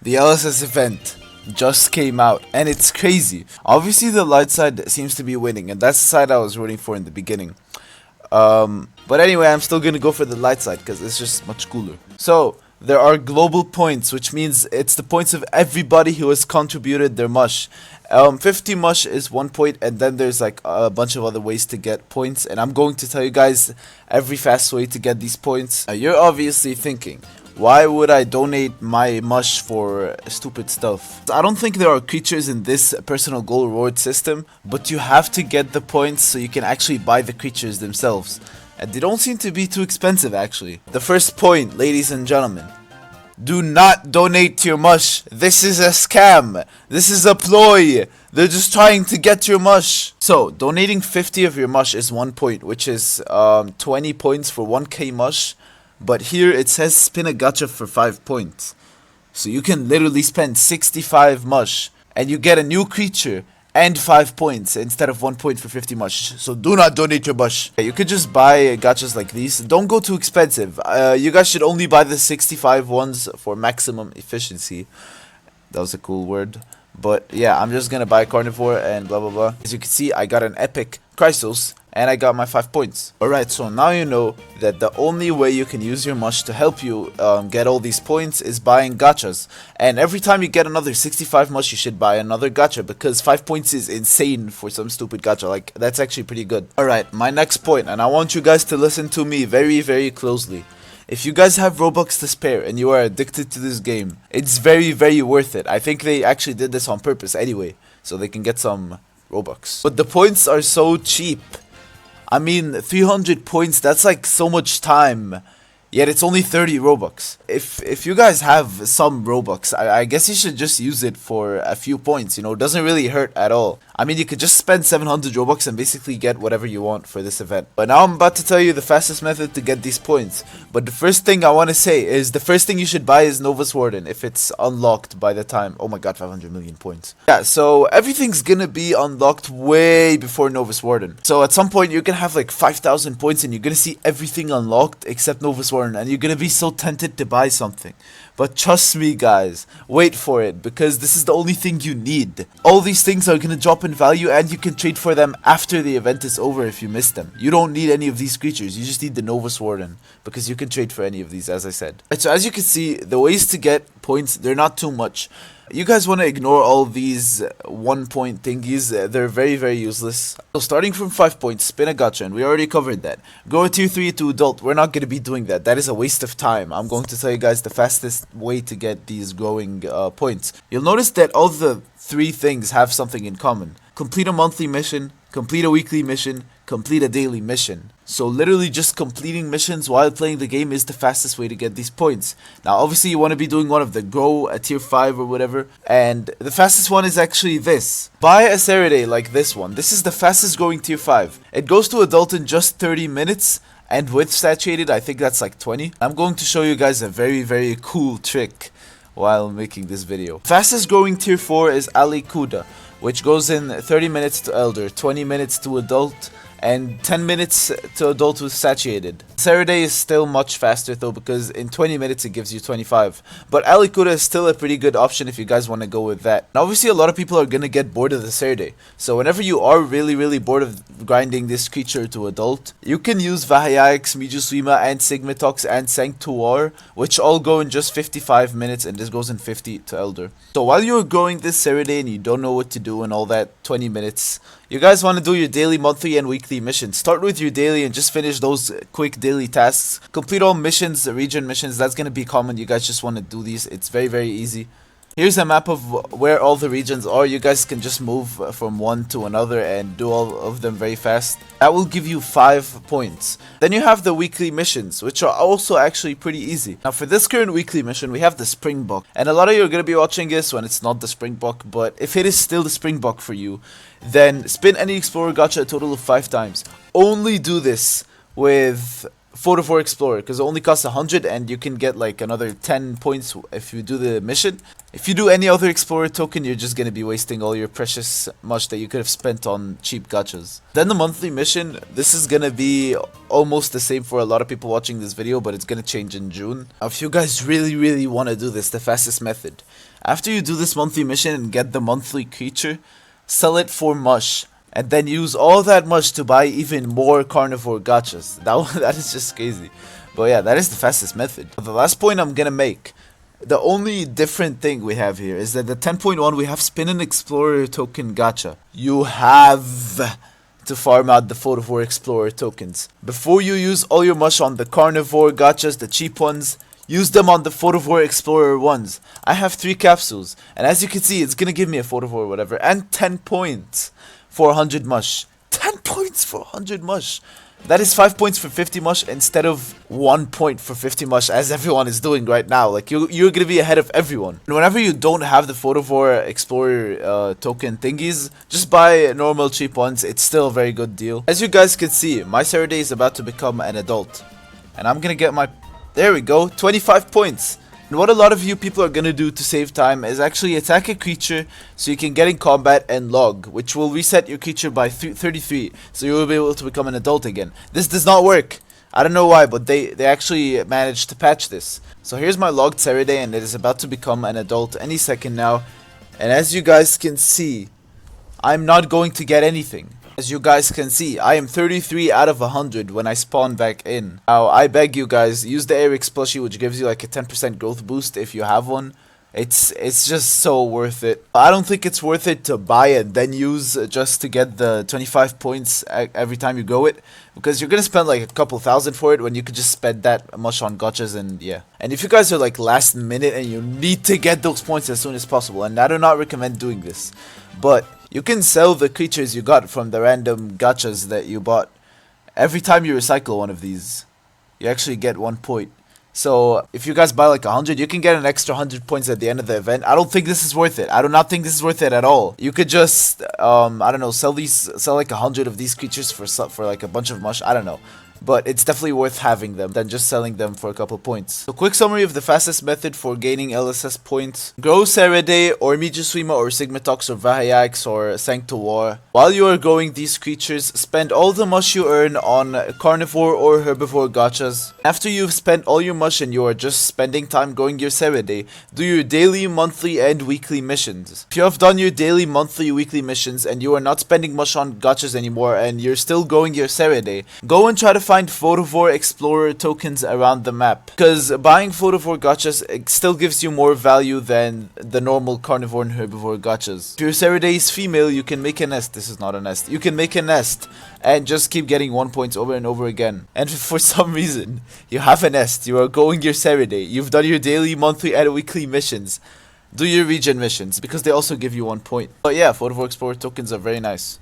The LSS event just came out, and it's crazy. Obviously, the light side seems to be winning, and that's the side I was rooting for in the beginning. But anyway, I'm still gonna go for the light side because it's just much cooler. So there are global points, which means it's the points of everybody who has contributed their mush. 50 mush is 1 point, and then there's like a bunch of other ways to get points, and I'm going to tell you guys every fast way to get these points. Now, you're obviously thinking, why would I donate my mush for stupid stuff? I don't think there are creatures in this personal goal reward system, but you have to get the points so you can actually buy the creatures themselves. And they don't seem to be too expensive actually. The first point, ladies and gentlemen. Do not donate your mush. This is a scam. This is a ploy. They're just trying to get your mush. So, donating 50 of your mush is 1 point, which is 20 points for 1k mush. But here it says spin a gacha for 5 points. So you can literally spend 65 mush and you get a new creature and 5 points instead of 1 point for 50 mush. So do not donate your mush. You could just buy gachas like these. Don't go too expensive. You guys should only buy the 65 ones for maximum efficiency. That was a cool word. But yeah, I'm just gonna buy carnivore and blah blah blah. As you can see, I got an epic Chrysos and I got my 5 points. Alright, so now you know that the only way you can use your mush to help you get all these points is buying gachas. And every time you get another 65 mush, you should buy another gacha, because 5 points is insane for some stupid gacha. Like, that's actually pretty good. Alright, my next point, and I want you guys to listen to me very, very closely. If you guys have Robux to spare and you are addicted to this game, it's very, very worth it. I think they actually did this on purpose anyway, so they can get some Robux. But the points are so cheap. I mean, 300 points, that's like so much time. Yet it's only 30 Robux. If you guys have some Robux, I guess you should just use it for a few points, you know, it doesn't really hurt at all. I mean, you could just spend 700 Robux and basically get whatever you want for this event. But now I'm about to tell you the fastest method to get these points. But the first thing I want to say is the first thing you should buy is Novus Warden if it's unlocked by the time. Oh my god, 500 million points. Yeah, so everything's gonna be unlocked way before Novus Warden. So at some point you're gonna have like 5,000 points and you're gonna see everything unlocked except Novus Warden. And you're gonna be so tempted to buy something. But trust me guys, wait for it, because this is the only thing you need. All these things are gonna drop in value and you can trade for them after the event is over if you miss them. You don't need any of these creatures, you just need the Novus Warden, because you can trade for any of these, as I said. So as you can see, the ways to get points, they're not too much. You guys want to ignore all these 1 point thingies, they're very, very useless. So starting from 5 points, spin a gacha, and we already covered that. Go a tier 3 to adult, we're not going to be doing that. That is a waste of time. I'm going to tell you guys the fastest way to get these growing points. You'll notice that all the 3 things have something in common. Complete a monthly mission, complete a weekly mission, complete a daily mission. So literally just completing missions while playing the game is the fastest way to get these points. Now obviously you want to be doing one of the grow a tier 5 or whatever, and the fastest one is actually this. Buy a Saturday like this one. This is the fastest growing tier 5. It goes to adult in just 30 minutes, and with saturated I think that's like 20. I'm going to show you guys a very, very cool trick while making this video. Fastest growing tier 4 is Ali Kuda, which goes in 30 minutes to elder, 20 minutes to adult, and 10 minutes to adult with saturated. Saturday is still much faster though, because in 20 minutes it gives you 25. But Alikura is still a pretty good option if you guys want to go with that. Now obviously a lot of people are going to get bored of the Saturday. So whenever you are really, really bored of grinding this creature to adult, you can use Vahayax, Mijusuima, and Sigmatox, and Sanctuar, which all go in just 55 minutes, and this goes in 50 to elder. So while you're growing this Saturday and you don't know what to do and all that 20 minutes, you guys want to do your daily, monthly, and weekly missions. Start with your daily and just finish those quick daily tasks. Complete all missions, region missions. That's going to be common. You guys just want to do these. It's very, very easy. Here's a map of where all the regions are. You guys can just move from one to another and do all of them very fast. That will give you 5 points. Then you have the weekly missions, which are also actually pretty easy. Now for this current weekly mission, we have the Springbok. And a lot of you are going to be watching this when it's not the Springbok, but if it is still the Springbok for you, then spin any Explorer gacha a total of 5 times. Only do this with Photo for Explorer, because it only costs 100 and you can get like another 10 points if you do the mission. If you do any other Explorer token, you're just going to be wasting all your precious much that you could have spent on cheap gachas. Then the monthly mission, this is going to be almost the same for a lot of people watching this video, but it's going to change in June. Now, if you guys really, really want to do this, the fastest method, After you do this monthly mission and get the monthly creature, sell it for mush. And then use all that much to buy even more carnivore gachas. That is just crazy. But yeah, that is the fastest method. The last point I'm gonna make. The only different thing we have here is that the 10.1 we have Spin and Explorer token gacha. You have to farm out the Photovore Explorer tokens. Before you use all your mush on the carnivore gachas, the cheap ones, use them on the Photovore Explorer ones. I have 3 capsules, and as you can see, it's gonna give me a Photovore or whatever, and 10 points for 100 mush. 10 points for 100 mush. That is 5 points for 50 mush instead of 1 point for 50 mush as everyone is doing right now. Like, you're gonna be ahead of everyone. And whenever you don't have the Photovore Explorer token thingies, just buy normal cheap ones. It's still a very good deal. As you guys can see, my Saturday is about to become an adult. And I'm gonna get my... There we go, 25 points. And what a lot of you people are gonna do to save time is actually attack a creature so you can get in combat and log, which will reset your creature by 33, so you will be able to become an adult again. This does not work. I don't know why, but they actually managed to patch this. So here's my logged Saturday, and it is about to become an adult any second now. And as you guys can see, I'm not going to get anything. As you guys can see, I am 33 out of 100 when I spawn back in. Now, I beg you guys, use the Eric's plushie, which gives you like a 10% growth boost if you have one. It's just so worth it. I don't think it's worth it to buy and then use just to get the 25 points every time you go it. Because you're gonna spend like a couple thousand for it when you could just spend that much on gachas and yeah. And if you guys are like last minute and you need to get those points as soon as possible, and I do not recommend doing this, but you can sell the creatures you got from the random gachas that you bought. Every time you recycle one of these, you actually get 1 point. So if you guys buy like 100, you can get an extra 100 points at the end of the event. I don't think this is worth it. I do not think this is worth it at all. You could just, I don't know, sell like 100 of these creatures for like a bunch of mush. I don't know. But it's definitely worth having them than just selling them for a couple points. So quick summary of the fastest method for gaining LSS points. Grow Serede or Mijuswima or Sigmatox or Vahayax or Sanctuar. While you are growing these creatures, spend all the mush you earn on carnivore or herbivore gachas. After you've spent all your mush and you are just spending time growing your Serede, do your daily, monthly, and weekly missions. If you have done your daily, monthly, weekly missions and you are not spending much on gachas anymore and you're still growing your Serede, go and try to find Photovore Explorer tokens around the map, because buying Photovore gachas still gives you more value than the normal carnivore and herbivore gachas. If your Saturday is female, you can make a nest. This is not a nest. You can make a nest and just keep getting 1 point over and over again. And for some reason, you have a nest, you are going your Saturday, you've done your daily, monthly, and weekly missions. Do your region missions, because they also give you 1 point. But yeah, Photovore Explorer tokens are very nice.